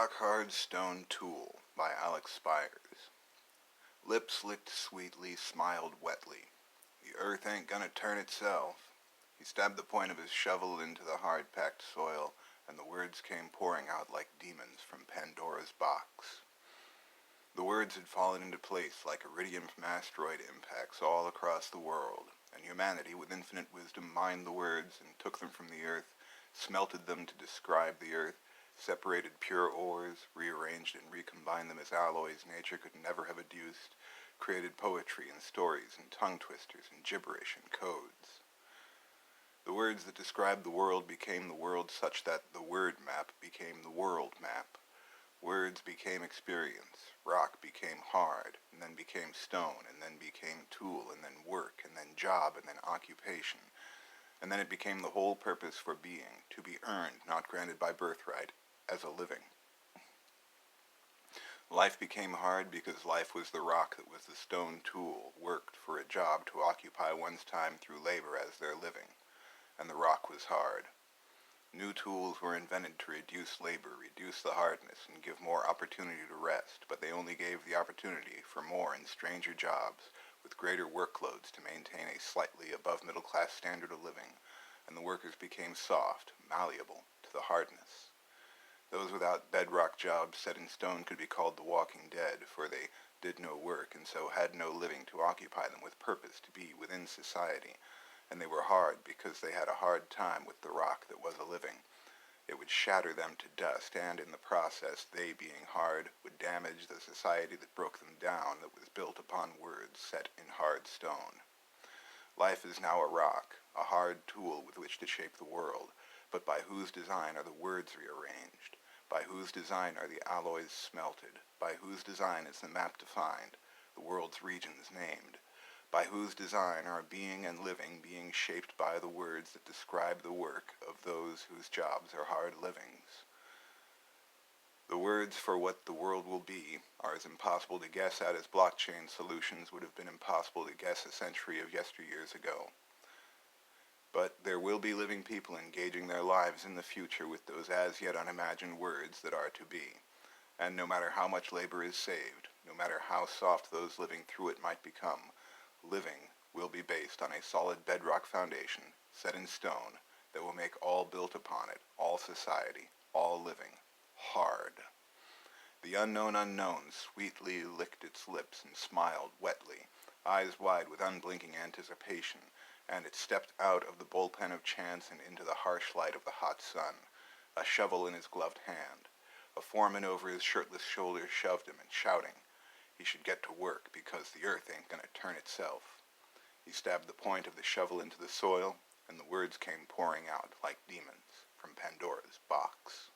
rock-hard stone tool by Allex Spires. Lips licked sweetly, smiled wetly. The earth ain't gonna turn itself. He stabbed the point of his shovel into the hard-packed soil, and the words came pouring out like demons from Pandora's box. The words had fallen into place like iridium from asteroid impacts all across the world, and humanity, with infinite wisdom, mined the words and took them from the earth, smelted them to describe the earth, separated pure ores, rearranged and recombined them as alloys nature could never have adduced, created poetry and stories and tongue twisters and gibberish and codes. The words that described the world became the world such that the word map became the world map. Words became experience, rock became hard, and then became stone, and then became tool, and then work, and then job, and then occupation. And then it became the whole purpose for being, to be earned, not granted by birthright, as a living. Life became hard because life was the rock that was the stone tool, worked for a job to occupy one's time through labor as their living. And the rock was hard. New tools were invented to reduce labor, reduce the hardness, and give more opportunity to rest, but they only gave the opportunity for more and stranger jobs, with greater workloads to maintain a slightly above middle-class standard of living, and the workers became soft, malleable to the hardness. Those without bedrock jobs set in stone could be called the walking dead, for they did no work and so had no living to occupy them with purpose to be within society, and they were hard because they had a hard time with the rock that was a living. It would shatter them to dust, and in the process, they being hard, would damage the society that broke them down, that was built upon words set in hard stone. Life is now a rock, a hard tool with which to shape the world, but by whose design are the words rearranged? By whose design are the alloys smelted? By whose design is the map defined, the world's regions named? By whose design are being and living being shaped by the words that describe the work of those whose jobs are hard livings? The words for what the world will be are as impossible to guess at as blockchain solutions would have been impossible to guess a century of yesteryears ago. But there will be living people engaging their lives in the future with those as yet unimagined words that are to be. And no matter how much labor is saved, no matter how soft those living through it might become, living will be based on a solid bedrock foundation set in stone that will make all built upon it, all society, all living, hard. The unknown unknown sweetly licked its lips and smiled wetly, eyes wide with unblinking anticipation, and it stepped out of the bullpen of chance and into the harsh light of the hot sun, a shovel in his gloved hand. A foreman over his shirtless shoulders shoved him and shouting he should get to work because the earth ain't gonna turn itself. He stabbed the point of the shovel into the soil, and the words came pouring out like demons from Pandora's box.